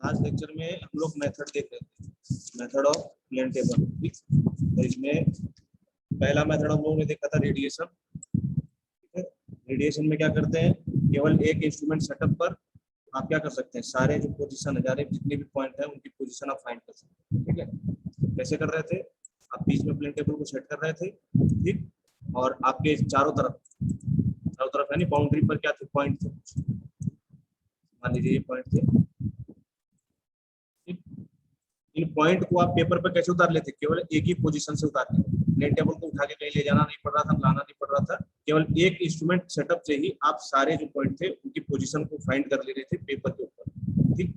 आज लेक्चर में हम लोग मेथड देख रहे थे, मेथड ऑफ प्लेन टेबल। ठीक, तो इसमें पहला मेथड हम लोगों ने देखा था रेडिएशन। ठीक है, रेडिएशन में क्या करते हैं, केवल एक इंस्ट्रूमेंट सेटअप पर आप क्या कर सकते हैं, सारे जो पोजीशन है, जितने भी पॉइंट है उनकी पोजीशन आप फाइंड कर सकते हैं। ठीक है, कैसे कर रहे थे, आप बीच में प्लेन टेबल को सेट कर रहे थे। ठीक, और आपके चारों तरफ यानी बाउंड्री पर क्या थे, पॉइंट थे। मान लीजिए ये पॉइंट थे। इन पॉइंट को आप पेपर पर कैसे उतार लेते, केवल एक ही पोजीशन से उतार लेते। प्लेन टेबल को उठा के कहीं ले जाना नहीं पड़ रहा था, लाना नहीं पड़ रहा था, केवल एक इंस्ट्रूमेंट सेटअप से ही आप सारे जो पॉइंट थे उनकी पोजीशन को फाइंड कर ले रहे थे पेपर के ऊपर। ठीक,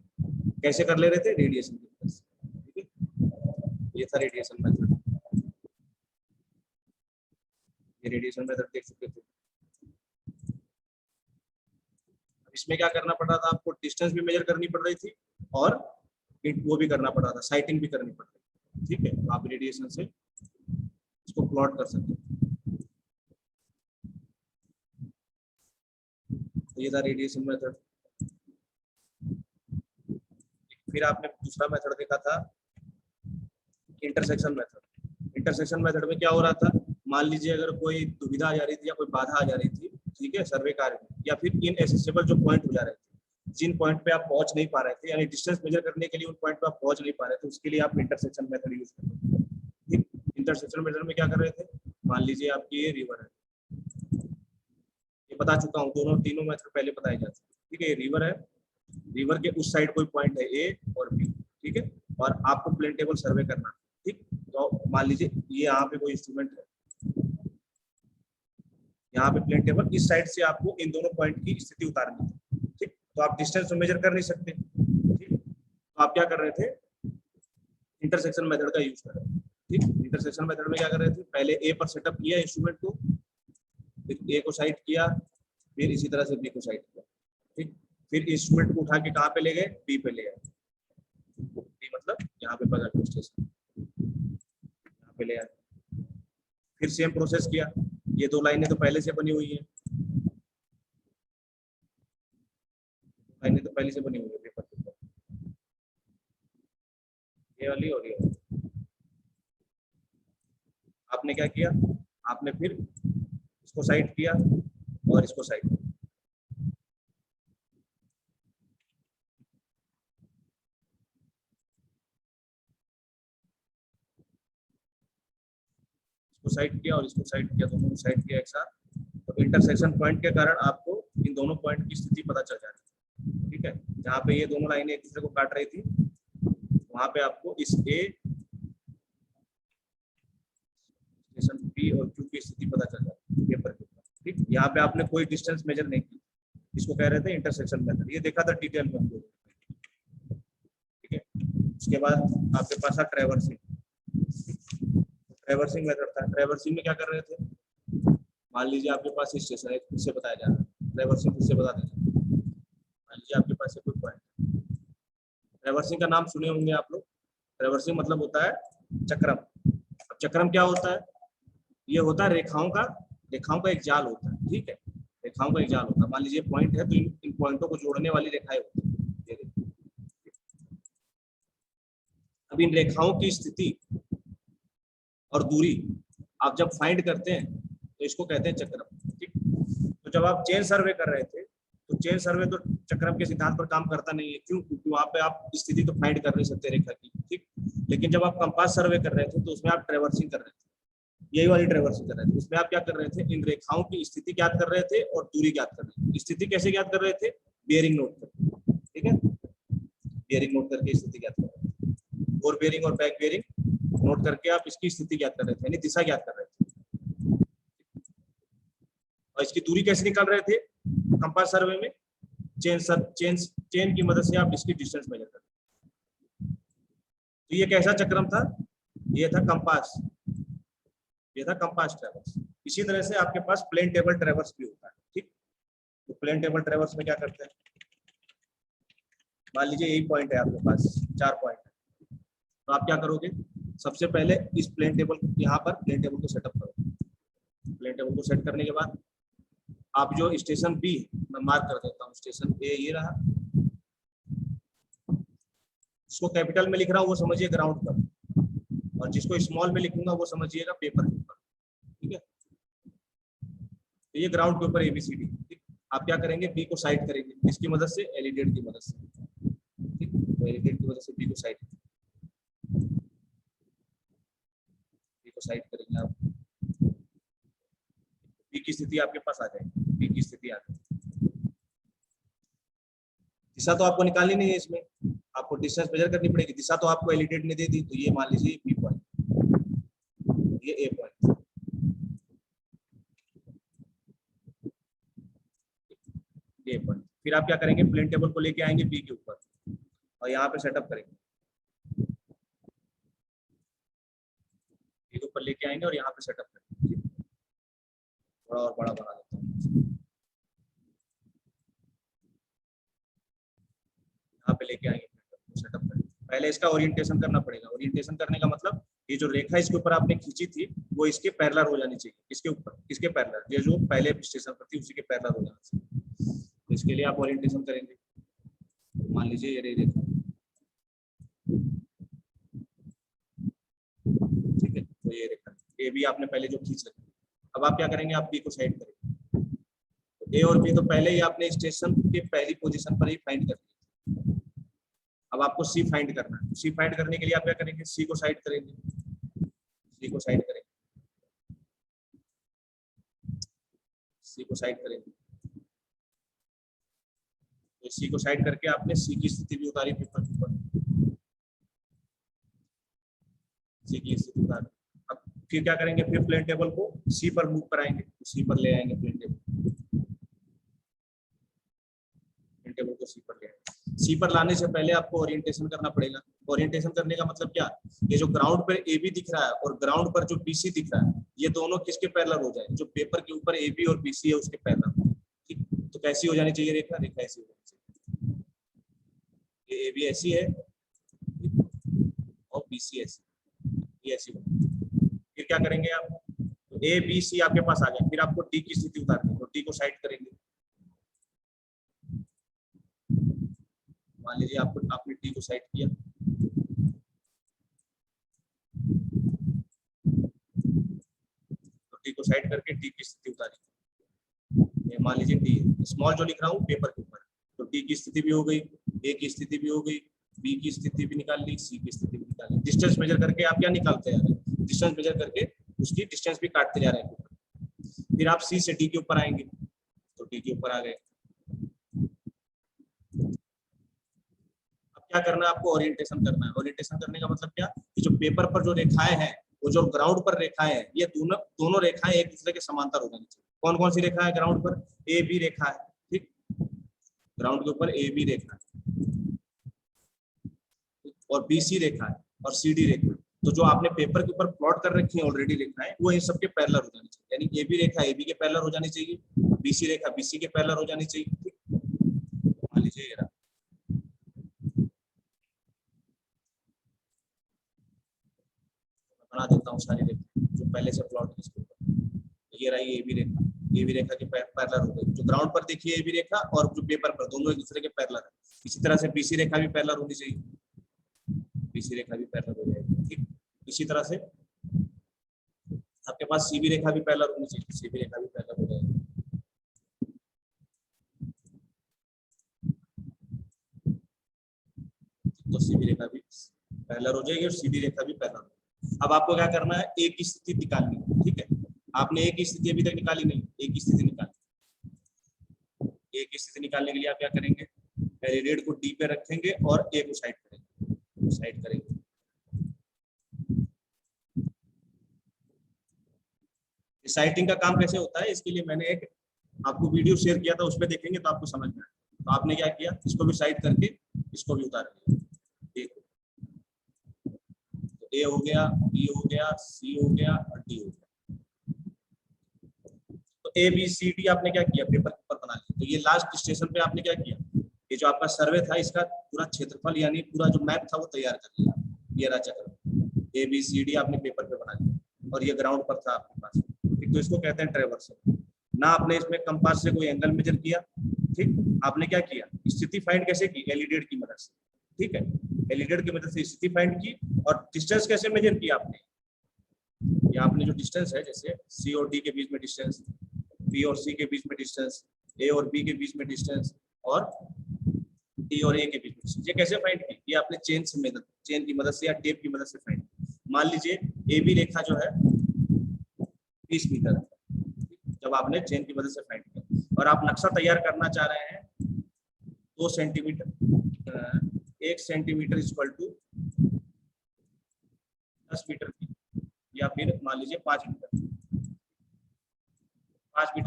कैसे कर ले रहे थे, रेडिएशन की वजह से। ठीक है, ये था रेडिएशन मेथड। ये रेडिएशन मेथड देख चुके थे। इसमें क्या करना पड़ रहा था, आपको डिस्टेंस भी मेजर करनी पड़ रही थी और वो भी करना पड़ रहा था, साइटिंग भी करनी पड़ रही थी। ठीक है, तो आप रेडिएशन से इसको प्लॉट कर सकते हैं। तो ये था रेडिएशन मेथड। फिर आपने दूसरा मेथड देखा था इंटरसेक्शन मेथड। इंटरसेक्शन मेथड में क्या हो रहा था, मान लीजिए अगर कोई दुविधा आ जा रही थी या कोई बाधा आ जा रही थी, ठीक है, सर्वे कार्य में, या फिर इनएक्सेसिबल जो पॉइंट हो जा रहे थे, जिन पॉइंट पे आप पहुंच नहीं पा रहे थे, यानी डिस्टेंस मेजर करने के लिए उन पॉइंट पे आप पहुंच नहीं पा रहे थे, उसके लिए आप इंटरसेक्शन मेथड यूज करते हैं। ठीक, इंटरसेक्शन मेथड में क्या कर रहे थे, मान लीजिए आपकी ये रिवर है, ये बता चुका हूँ, तीनों मेथड पहले बताए जाते हैं। ठीक है, ये रिवर है, रिवर के उस साइड कोई पॉइंट है ए और बी। ठीक है, और आपको प्लेन टेबल सर्वे करना है। ठीक, तो मान लीजिए ये यहाँ पे कोई इंस्ट्रूमेंट है, यहाँ पे प्लेन टेबल, इस साइड से आपको इन दोनों पॉइंट की स्थिति उतारनी है। ठीक, तो आप डिस्टेंस तो मेजर कर नहीं सकते। ठीक, तो आप क्या कर रहे थे, इंटरसेक्शन मेथड का यूज कर रहे थे। ठीक, इंटरसेक्शन मेथड में क्या कर रहे थे, पहले ए पर सेटअप किया इंस्ट्रूमेंट को, फिर ए को साइड किया, फिर इसी तरह से बी को साइड किया। ठीक, फिर इंस्ट्रूमेंट को उठा के कहाँ पे ले गए, बी पे ले गए। बी मतलब यहाँ पे पकड़ स्टेशन, यहाँ पे ले आए। फिर सेम प्रोसेस किया, ये दो लाइनें तो पहले से बनी हुई है, लाइनें तो पहले से बनी हुई है पेपर के ऊपर, ये वाली और ये वाली। आपने क्या किया, आपने फिर इसको साइड किया और इसको साइड किया। इसको साइड किया और इसको साइड किया, दोनों को साइड किया एक साथ। तो इंटरसेक्शन पॉइंट के कारण आपको इन दोनों पॉइंट की स्थिति पता चल जाती है। ठीक है, जहाँ पे ये दोनों लाइनें एक दूसरे को काट रही थी, वहां पे आपको इस ए स्टेशन बी और क्यू की स्थिति पता चल जाती है पेपर के ऊपर। ठीक, यहाँ पे आपने कोई डिस्टेंस मेजर नहीं की, इसको कह रहे थे इंटरसेक्शन मेथड। ये देखा था डिटेल में हम लोग। ठीक है, उसके बाद आपके पास था ट्रैवर्सिंग। ट्रैवर्सिंग मेथड था, ट्रैवर्सिंग में क्या कर रहे थे, मान लीजिए आपके पास स्टेशन है, फिर से बताया जा रहा है, ट्रैवर्सिंग फिर से बता दें। मान लीजिए आपके पास कोई पॉइंट, ट्रैवर्सिंग का नाम सुने होंगे आप लोग। ट्रैवर्सिंग मतलब होता है चक्रम। अब चक्रम क्या होता है, ये होता है रेखाओं का एक जाल होता है। ठीक है, रेखाओं का एक जाल होता है। मान लीजिए पॉइंट है, तो इन पॉइंटों को जोड़ने वाली रेखाएं होती है। अब इन रेखाओं की स्थिति और दूरी आप जब फाइंड करते हैं तो इसको कहते हैं चक्रम। ठीक, तो जब आप चेन सर्वे कर रहे थे, तो चेन सर्वे तो चक्रम के सिद्धांत पर काम करता नहीं है। क्यों, क्योंकि वहां पे आप स्थिति तो फाइंड कर नहीं सकते रेखा की। ठीक, लेकिन जब आप कंपास सर्वे कर रहे थे तो उसमें आप ट्रैवर्सिंग कर रहे थे, यही वाली ट्रैवर्सिंग कर रहे थे। उसमें आप क्या कर रहे थे, इन रेखाओं की स्थिति ज्ञात कर रहे थे और दूरी ज्ञात कर रहे थे। स्थिति कैसे ज्ञात कर रहे थे, बियरिंग नोट करके। ठीक है, बियरिंग नोट करके स्थिति ज्ञात कर रहे थे, फोर बियरिंग और बैक बियरिंग नोट करके आप इसकी स्थिति ज्ञात कर रहे थे, यानी दिशा ज्ञात कर रहे थे। और इसकी दूरी कैसे निकाल रहे थे, कंपास सर्वे में चेन की मदद से आप इसकी डिस्टेंस मेजर करते। तो ये कैसा चक्रम था, ये था कंपास, ये था कंपास ट्रैवर्स। इसी तरह से आपके पास प्लेन टेबल ट्रैवर्स भी होता है। ठीक, तो प्लेन टेबल ट्रैवर्स में क्या करते हैं, मान लीजिए यही पॉइंट है आपके पास, 4 पॉइंट है, तो आप क्या करोगे, सबसे पहले इस प्लेन टेबल, यहाँ पर प्लेन टेबल को सेटअप करोगे। प्लेन टेबल को सेट करने के बाद आप जो स्टेशन बी, मैं मार्क कर देता हूँ, स्टेशन ए ये रहा, जिसको कैपिटल में लिख रहा हूँ वो समझिए ग्राउंड पर, और जिसको स्मॉल में लिखूंगा वो समझिएगा पेपर के ऊपर। ठीक है, तो ये ग्राउंड के ऊपर एबीसीडी। ठीक, आप क्या करेंगे, बी को साइड करेंगे, किसकी मदद से, एलिडेट की मदद से। ठीक, तो एलिडेट की मदद से बी को साइड करेंगे आप। बी की स्थिति आपके पास आ जाएगी, बी की स्थिति आ जाएगी। दिशा तो आपको निकालनी नहीं है, इसमें आपको डिस्टेंस मेजर करनी पड़ेगी। दिशा तो आपको एलिडेट ने दे दी, तो ये मान लीजिए बी पॉइंट, ये ए पॉइंट। ए पॉइंट, फिर आप क्या करेंगे, प्लेन टेबल को लेके आएंगे बी के ऊपर और यहाँ पे सेटअप करेंगे, बी के ऊपर लेके आएंगे और यहाँ पे सेटअप करेंगे। थोड़ा और बड़ा बना देता हूँ, यहाँ पे लेके आएंगे, सेटअप करेंगे। पहले इसका ओरिएंटेशन करना पड़ेगा। ओरिएंटेशन करने का मतलब ये जो रेखा इसके ऊपर आपने खींची थी वो इसके पैरेलल हो जानी चाहिए। इसके ऊपर, इसके पैरेलल, ये जो पहले स्टेशन पर थी उसी के पैरेलल हो जाना चाहिए। तो इसके लिए आप ओरिएंटेशन करेंगे। मान लीजिए ये रेखा, ठीक है, तो ये रेखा ए बी आपने पहले जो खींच रखी। अब आप क्या करेंगे, आप बी को साइड करेंगे। तो ए और बी तो पहले ही आपने स्टेशन के पहली पोजीशन पर ही फाइंड कर लिया। अब आपको सी फाइंड करना है। सी फाइंड करने के लिए आप क्या करेंगे, सी को साइड करेंगे, सी को साइड करेंगे, सी को साइड करेंगे। तो सी को साइड करके आपने सी की स्थिति भी उतारी पेपर के ऊपर, सी की स्थिति उतारी। अब फिर क्या करेंगे, फिर प्लेन टेबल को सी पर मूव कराएंगे, सी पर ले आएंगे प्लेन टेबल, प्लेन टेबल को सी पर ले आएंगे। सी पर लाने से पहले आपको ओरिएंटेशन करना पड़ेगा। ओरिएंटेशन करने का मतलब क्या, ये जो ग्राउंड पर ए बी दिख रहा है और ग्राउंड पर जो बीसी दिख रहा है, ये दोनों किसके पैरेलल हो जाए, जो पेपर के ऊपर ए बी और बीसी है उसके पैरेलल। ठीक, तो कैसी हो जानी चाहिए रेखा, रेखा ऐसी हो जानी चाहिए, ये ए बी ऐसी है और बीसी ऐसी, ये ऐसी बनी। फिर क्या करेंगे आप, तो ए बी सी आपके पास आ गया। फिर आपको डी की स्थिति उतारनी है, तो डी को साइड करेंगे। मान लीजिए आपने डी को साइड किया, तो डी को साइड करके डी की स्थिति उतारी। मान लीजिए डी स्मॉल जो लिख रहा हूँ पेपर के ऊपर, तो डी की स्थिति भी हो गई, ए की स्थिति भी हो गई, बी की स्थिति भी निकाल ली, सी की स्थिति भी निकाल ली। डिस्टेंस मेजर करके आप क्या निकालते हैं, डिस्टेंस मेजर करके उसकी डिस्टेंस भी काटते जा रहे हैं। फिर आप सी से डी के ऊपर आएंगे, तो डी के ऊपर आ गए। अब क्या करना है, आपको ओरिएंटेशन करना है। ओरिएंटेशन करने का मतलब क्या, कि जो पेपर पर जो रेखाएं हैं, वो जो ग्राउंड पर रेखाएं हैं, ये दोनों रेखाएं एक दूसरे के समांतर हो जानी चाहिए। कौन कौन सी रेखा है ग्राउंड पर, ए बी रेखा है। ठीक, ग्राउंड के ऊपर ए बी रेखा है और बी सी रेखा है और सी डी रेखा है। तो जो आपने पेपर के ऊपर प्लॉट कर रखी है ऑलरेडी रेखाएं, वो इन सबके पैरेलल हो जानी चाहिए। यानी ए बी रेखा ए बी के पैरेलल हो जानी चाहिए, बीसी रेखा बीसी के पैरेलल हो जानी चाहिए। ठीक, मान लीजिए ये रहा, बना देता हूँ सारी रेखा जो पहले से प्लॉट है इसके ऊपर। ये रही ए बी रेखा, ए बी रेखा के पैरेलल हो गई। जो ग्राउंड पर देखिए ए बी रेखा और जो पेपर पर, दोनों एक दूसरे के पैरेलल है। इसी तरह से बीसी रेखा भी पैरेलल होनी चाहिए, बीसी रेखा भी पैरेलल हो जाएगी। ठीक, इसी तरह से आपके पास सीबी रेखा भी पैरेलल होनी चाहिए, सीबी रेखा भी पैरेलल हो जाएगी। तो सीबी रेखा भी पैरेलल हो जाएगी और सीडी रेखा भी पैरेलल। अब आपको क्या करना है, ए की स्थिति निकालनी है। ठीक है, आपने ए की स्थिति अभी तक निकाली नहीं, ए की स्थिति निकालनी। ए की स्थिति निकालने के लिए आप क्या करेंगे, रेड को डी पे रखेंगे और ए को साइड करेंगे, साइड करेंगे। साइटिंग का काम कैसे होता है, इसके लिए मैंने एक आपको वीडियो शेयर किया था, उस पर देखेंगे तो आपको समझ में आएगा। तो आपने क्या किया, इसको भी साइड करके इसको भी उतार लिया। तो ए हो गया, बी हो गया, सी हो गया और डी हो गया। तो ए बी सी डी आपने क्या किया, पेपर के ऊपर बना लिया। तो ये लास्ट स्टेशन पे आपने क्या किया, ये जो आपका सर्वे था इसका पूरा क्षेत्रफल यानी पूरा जो मैप था वो तैयार कर लिया। ये रहा चक्र, ए बी सी डी आपने पेपर पे बना लिया और ये ग्राउंड पर था आपके पास। ठीक, तो इसको कहते हैं ट्रैवर्सल। ना आपने इसमें कंपास से कोई एंगल मेजर किया। ठीक, आपने क्या किया, स्थिति फाइंड कैसे की, एलिडेट की मदद से। ठीक है, एलिगेट की मदद से स्थिति फाइंड की। और डिस्टेंस कैसे मेजर किया आपने, ये आपने जो डिस्टेंस है, जैसे सी और डी के बीच में डिस्टेंस, बी और सी के बीच में डिस्टेंस, ए और बी के बीच में डिस्टेंस, और डी और ए के बीच में डिस्टेंस, ये कैसे फाइंड की, ये आपने चेन की मदद से या टेप की मदद से फाइंड की। मान लीजिए ए बी रेखा जो है 20 मीटर है, जब आपने चेन की मदद से फाइंड किया, और आप नक्शा तैयार करना चाह रहे हैं 2 centimetre, 1 centimetre equal to 10 metre की, या फिर मान लीजिए 5 मीटर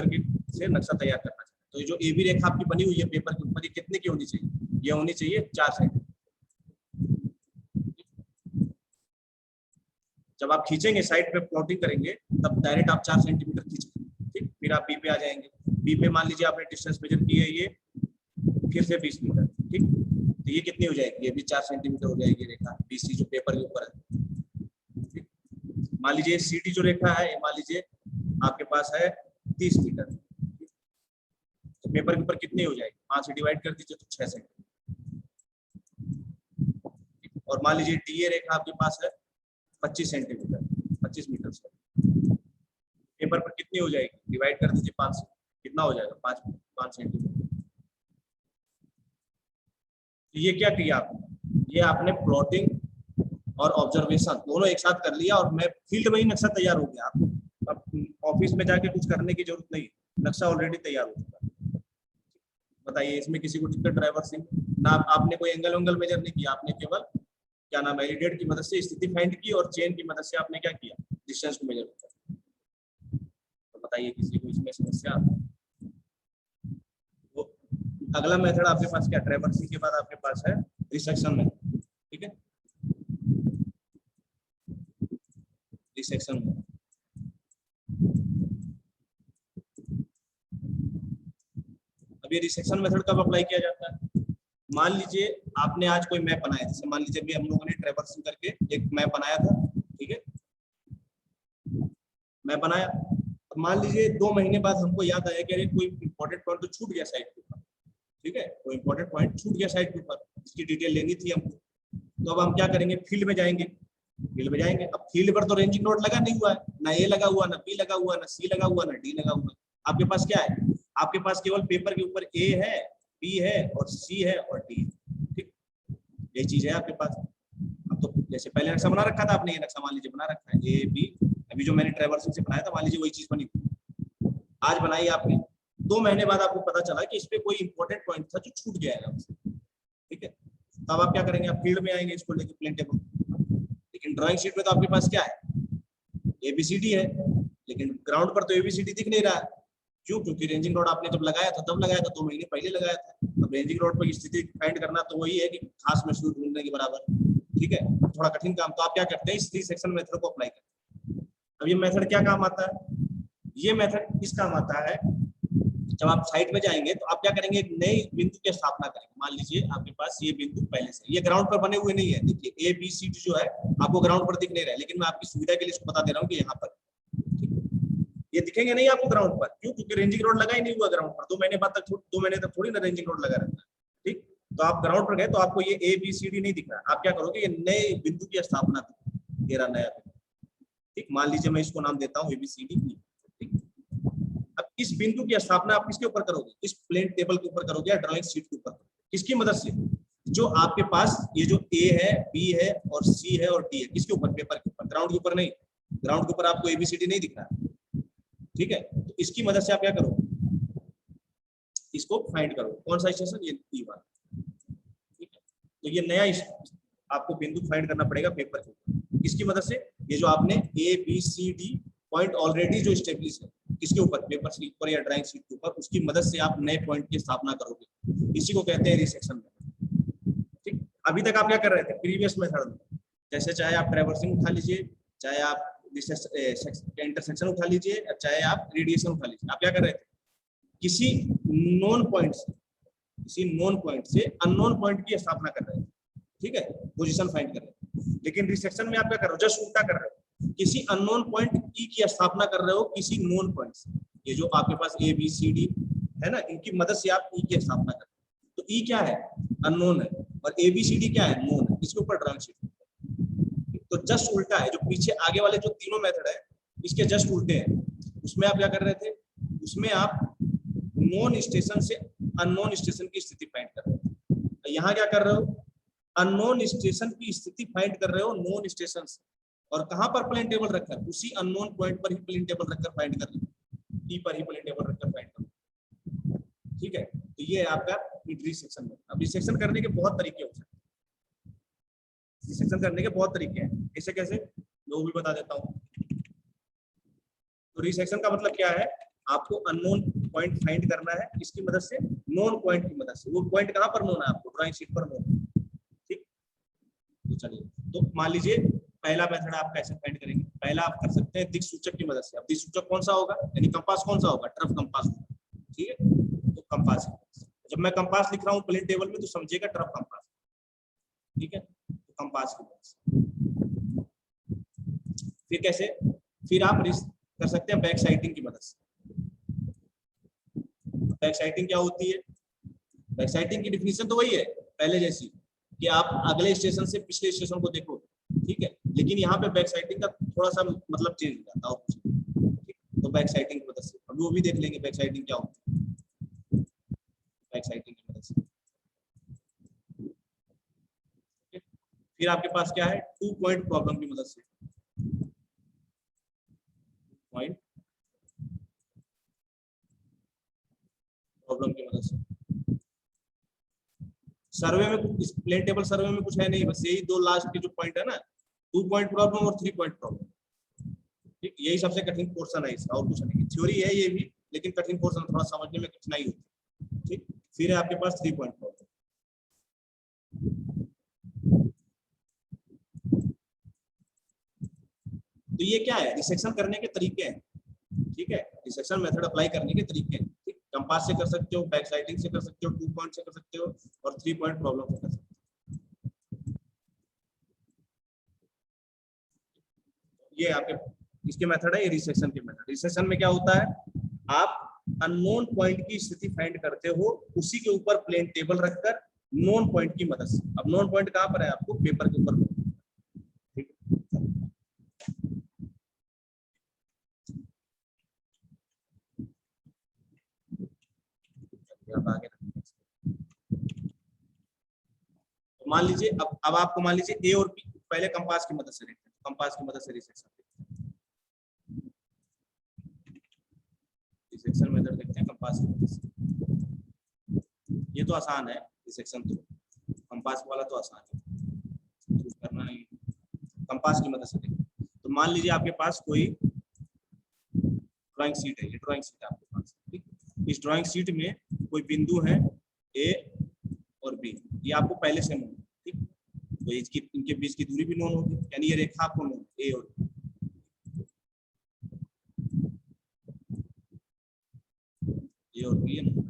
की से नक्शा तैयार करना चाहिए। तो ये जो ए बी रेखा आपकी बनी हुई है पेपर के ऊपर, ये कितने की होनी चाहिए, ये होनी चाहिए 4 सेंटीमीटर। जब आप खींचेंगे साइड पे प्लॉटिंग करेंगे तब डायरेक्ट आप 4 सेंटीमीटर खींचेंगे, ठीक। फिर आप बी पे आ जाएंगे, बी पे मान लीजिए आपने डिस्टेंस मेजर की है ये फिर से 20 मीटर, ठीक। तो ये कितनी हो जाएगी, ये भी 4 सेंटीमीटर हो जाएगी रेखा बीसी जो पेपर के ऊपर है, ठीक। मान लीजिए सीडी जो रेखा है, मान लीजिए आपके पास है 30 मीटर, तो पेपर के ऊपर कितनी हो जाएगी, 5 से डिवाइड कर दीजिए तो 6 सेंटीमीटर। और मान लीजिए डी ए रेखा आपके पास है 25 सेंटीमीटर, 25 मीटर से, पेपर पर कितनी हो जाएगी, डिवाइड कर दीजिए 5 से, कितना हो जाएगा 5 सेंटीमीटर। ये क्या किया आपने, ये आपने प्लॉटिंग और ऑब्जर्वेशन दोनों एक साथ कर लिया, और मैं फील्ड में ही नक्शा तैयार हो गया। अब ऑफिस में जाके कुछ करने की जरूरत नहीं, नक्शा ऑलरेडी तैयार हो चुका। बताइए इसमें किसी को दिक्कत, ड्राइवर सिंह ना, आपने कोई एंगल मेजर नहीं किया, आपने केवल क्या नाम है एलिडेट की मदद से स्थिति फाइंड की, और चेन की मदद से आपने क्या किया, डिस्टेंस को मेजर किया। तो बताइए किसी को इसमें समस्या। तो अगला मेथड आपके पास क्या, ट्रैवर्सिंग के बाद आपके पास है रिसेक्शन मेथड, ठीक है। रिसेक्शन में अब ये रिसेक्शन मेथड कब अप्लाई किया जाता है, मान लीजिए आपने आज कोई मैप बनाया, जैसे मान लीजिए भी हम लोगों ने ट्रैवर्सिंग करके एक मैप बनाया था, ठीक है, मैप बनाया। अब मान लीजिए 2 महीने बाद हमको याद आया कि अरे कोई इंपॉर्टेंट पॉइंट तो छूट गया साइड के ऊपर, ठीक है, कोई इंपॉर्टेंट पॉइंट छूट गया साइड के ऊपर, इसकी डिटेल लेनी थी हमको। तो अब हम क्या करेंगे, फील्ड में जाएंगे, फील्ड में जाएंगे। अब फील्ड पर तो रेंजिंग नोड लगा नहीं हुआ है, ना ए लगा हुआ, ना बी लगा हुआ, ना सी लगा हुआ, ना डी लगा हुआ। आपके पास क्या है, आपके पास केवल पेपर के ऊपर ए है, बी है और सी है और डी है, ठीक, ये चीज है आपके पास। अब तो जैसे पहले नक्शा बना रखा था आपने, ये नक्शा मान लीजिए बना रखा है ए बी, अभी जो मैंने ट्रैवर्सिंग से बनाया था मान लीजिए वही चीज बनी थी, आज बनाई आपने। 2 महीने बाद आपको पता चला कि इस पे कोई इंपॉर्टेंट पॉइंट था जो छूट गया है, ठीक है। तब आप क्या करेंगे, आप फील्ड में आएंगे इसको लेके प्लेन टेबल। लेकिन ड्राइंग शीट में तो आपके पास क्या है, एबीसीडी है, लेकिन ग्राउंड पर तो एबीसीडी दिख नहीं रहा है। क्यों, क्योंकि रेंजिंग रोड आपने जब लगाया था तब लगाया था, 2 महीने पहले लगाया था। अब रेंजिंग रोड पर स्थिति फाइंड करना तो वही है कि खास मछली ढूंढने के बराबर, ठीक है, थोड़ा कठिन काम। तो आप क्या करते हैं, इस रिसेक्शन मेथड को अप्लाई करते हैं। अब ये मेथड क्या काम आता है, ये मेथड इस काम आता है, जब आप साइट में जाएंगे तो आप क्या करेंगे, एक नई बिंदु की स्थापना करेंगे। मान लीजिए आपके पास ये बिंदु पहले से, ये ग्राउंड पर बने हुए नहीं है, देखिए ए बी सी डी जो है आपको ग्राउंड पर दिख नहीं रहा है, लेकिन मैं आपकी सुविधा के लिए इसको बता दे रहा हूँ कि यहाँ पर ये दिखेंगे नहीं आपको ग्राउंड पर। क्यों, क्योंकि रेंजिंग रोड लगा ही नहीं हुआ ग्राउंड पर। 2 महीने बाद तक 2 महीने तक थोड़ी ना रेंजिंग रोड लगा रहता है, ठीक। तो आप ग्राउंड पर गए तो आपको ये ए बी सी डी नहीं दिख रहा, आप क्या करोगे, ये नए बिंदु की स्थापना करोगे, ये रहा नया बिंदु, ठीक। मान लीजिए मैं इसको नाम देता हूँ ABCD, ठीक। अब इस बिंदु की स्थापना आप किसके ऊपर करोगे, इस प्लेन टेबल के ऊपर करोगे या ड्राइंग शीट के ऊपर, किसकी मदद से, जो आपके पास ये जो ए है, बी है और सी है और डी है, किसके ऊपर, पेपर के ऊपर, ग्राउंड के ऊपर नहीं। ग्राउंड के ऊपर आपको ABCD नहीं दिख रहा, ठीक है। तो इसकी मदद से आप क्या करो, इसको फाइंड करो, कौन सा स्टेशन, ये ई वाला, ठीक है। तो ये नया आपको बिंदु फाइंड करना पड़ेगा पेपर के ऊपर, किसकी मदद से, ये जो आपने A B C D point already जो स्टेब्लिश है, किसके ऊपर, पेपर के ऊपर या ड्राइंग शीट के ऊपर, उसकी मदद से आप नए पॉइंट की स्थापना करोगे। इसी को कहते हैं रिसेक्शन मेथड, ठीक। अभी तक आप क्या कर रहे थे प्रीवियस मेथड में, जैसे चाहे आप ट्रैवर्सिंग उठा लीजिए, चाहे आप इंटरसेक्शन उठा लीजिए, चाहे आप रेडिएशन उठा लीजिए, आप क्या कर रहे थे, किसी नोन पॉइंट से अननोन पॉइंट की स्थापना कर रहे थे, ठीक है, पोजीशन फाइंड कर रहे हो। लेकिन रिसेक्शन में आप क्या कर रहे हो, जस्ट उल्टा कर रहे हो, किसी अननोन पॉइंट ई की स्थापना कर रहे हो किसी नोन पॉइंट से। ये जो आपके पास ए बी सी डी है ना, इनकी मदद से आप ई की स्थापना कर रहे हो। तो ई क्या है, अननोन है, और ABCD क्या है, नोन है, इसके ऊपर ड्राइंग शीट। तो जस्ट उल्टा है, जो पीछे आगे वाले जो तीनों मेथड है इसके जस्ट उल्टे हैं। उसमें आप क्या कर रहे थे, उसमें आप नोन स्टेशन से अननोन स्टेशन की स्थिति फाइंड कर रहे हो। यहाँ क्या कर रहे हो, अननोन स्टेशन की स्थिति फाइंड कर रहे हो नोन स्टेशन से, और कहां पर प्लेन टेबल रखा है, उसी अननोन पॉइंट पर ही प्लेन टेबल रखकर फाइंड कर रहे हो, टी पर ही प्लेन टेबल रखकर फाइंड कर रहे हो। ठीक है, तो ये है आपका रिसेक्शन में। अब रिसेक्शन करने के बहुत तरीके हो सकते हैं, रिसेक्शन करने के बहुत तरीके हैं। कैसे कैसे मैं वो भी बता देता हूँ। तो रिसेक्शन का मतलब क्या है, आपको अननोन पॉइंट फाइंड करना है इसकी मदद से, नोन पॉइंट की मदद से। वो पॉइंट कहां पर नोन है आपको, ड्राइंग शीट पर नोन। ठीक, तो चलिए, तो मान लीजिए पहला मेथड आप कैसे फाइंड करेंगे। पहला आप कर सकते हैं दिक्सूचक की मदद से। अब दिक्सूचक कौन सा होगा, यानी कंपास कौन सा होगा, टर्फ कंपास होगा। ठीक है, तो कंपास, जब मैं कंपास लिख रहा हूँ प्लेन टेबल में तो समझिएगा टर्फ कंपास। ठीक है, तो कंपास की मदद से। फिर कैसे, फिर आप कर सकते हैं बैक साइटिंग की मदद से। बैक साइटिंग क्या होती है, बैक साइटिंग की डिफिनीशन तो वही है पहले जैसी, कि आप अगले स्टेशन से पिछले स्टेशन को देखो। ठीक है, लेकिन यहाँ पे बैक साइटिंग का थोड़ा सा मतलब चेंज हो जाता है और कुछ। ठीक, तो बैक साइटिंग की मदद से अभी वो भी देख लेंगे बैक साइटिंग क्या होती है, बैक साइटिंग की मदद से। फिर आपके पास क्या है, 2 पॉइंट प्रॉब्लम की मदद से। पॉइंट प्रॉब्लम की मदद से सर्वे में, इस प्लेन टेबल सर्वे में कुछ है नहीं, बस यही दो लास्ट के जो पॉइंट है ना, 2 पॉइंट प्रॉब्लम और 3 पॉइंट प्रॉब्लम। ठीक, यही सबसे कठिन पोर्शन है इसका, और कुछ नहीं। थ्योरी है ये भी, लेकिन कठिन पोर्शन थोड़ा समझने में कठिनाई होती है। ठीक, फिर है आपके पास 3 पॉइंट प्रॉब्लम। तो ये क्या है, रिसेक्शन करने के तरीके हैं। ठीक है, रिसेक्शन मेथड अप्लाई करने के तरीके हैं। ठीक, कंपास से कर सकते हो, बैक साइडिंग से कर सकते हो, 2 पॉइंट से कर सकते हो, और 3 पॉइंट प्रॉब्लम से कर सकते हो। ये आपके इसके मेथड है, ये रिसेक्शन के मेथड। रिसेक्शन में क्या होता है, आप अननोन पॉइंट की स्थिति फाइंड करते हो, उसी के ऊपर प्लेन टेबल रखकर नोन पॉइंट की मदद से। अब नोन पॉइंट कहां पर है, आपको पेपर के ऊपर। ठीक, आगे मान लीजिए, अब आपको मान लीजिए ए और बी, पहले कंपास की मदद से देखते हैं। कंपास की मदद से रिसेक्शन मेथड देखते हैं कंपास की मदद से। ये तो आसान है रिसेक्शन, तो कंपास वाला तो आसान है, कुछ करना नहीं। कंपास की मदद से देखते हैं। तो मान लीजिए आपके पास कोई ड्राइंग शीट है, ये ड्राइंग शीट है आपके पास। ठीक, इस ड्राइंग शीट में कोई बिंदु है ए और बी, ये आपको पहले से नोन है। ठीक, तो इसकी इनके बीच की दूरी भी नोन होगी, यानी ये रेखा आपको नोन है, ए और बी। ए और बी नोन।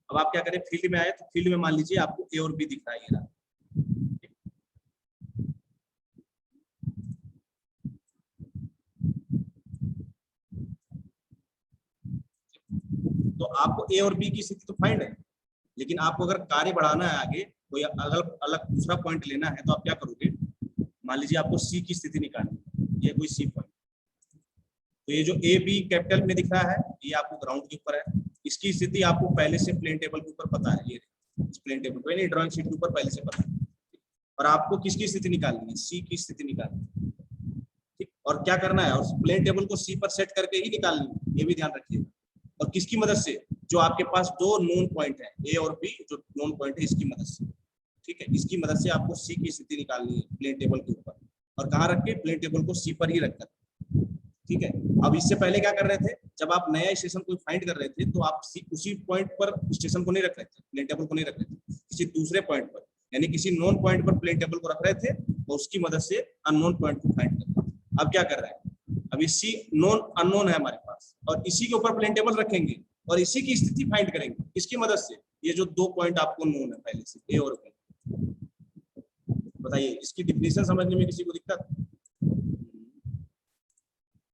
अब आप क्या करें, फील्ड में आए तो फील्ड में मान लीजिए आपको ए और बी दिख रहा है, ये रहा। तो आपको ए और बी की स्थिति तो फाइंड है, लेकिन आपको अगर कार्य बढ़ाना है आगे, कोई अलग अलग दूसरा पॉइंट लेना है, तो आप क्या करोगे, मान लीजिए आपको सी की स्थिति निकालनी है, ये कोई सी पॉइंट। तो ये जो ए बी कैपिटल में दिख रहा है, ये आपको ग्राउंड के ऊपर है। इसकी स्थिति आपको पहले से प्लेन टेबल के ऊपर पता है, ये प्लेन टेबल पे नहीं, ड्राइंग शीट के ऊपर पहले से पता है। और आपको किसकी स्थिति निकालनी है, सी की स्थिति निकालनी है। ठीक, और क्या करना है, और प्लेन टेबल को सी पर सेट करके ही निकालनी है, ये भी ध्यान रखिएगा। और किसकी मदद से, जो आपके पास दो नोन पॉइंट है, ए और बी, जो नोन पॉइंट है, इसकी मदद से। ठीक है, इसकी मदद से आपको सी की स्थिति निकालनी है प्लेन टेबल के ऊपर, और कहाँ रख के, प्लेन टेबल को सी पर ही रखकर। ठीक है, अब इससे पहले क्या कर रहे थे, जब आप नया स्टेशन को फाइंड कर रहे थे, तो आप उसी पॉइंट पर स्टेशन को नहीं रख रहे थे, प्लेन टेबल को नहीं रख रहे थे, किसी दूसरे पॉइंट पर, यानी किसी नोन पॉइंट पर प्लेन टेबल को रख रहे थे, और उसकी मदद से अननोन पॉइंट को फाइंड कर रहे थे। अब क्या कर रहे हैं, अभी सी नोन अननोन है हमारे पास, और इसी के ऊपर प्लेन टेबल रखेंगे, और इसी की स्थिति फाइंड करेंगे। इसकी मदद से, ये जो 2 पॉइंट आपको नोन है पहले से, ए और बी। बताइए, इसकी डिफिनीशन समझने में किसी को दिक्कत?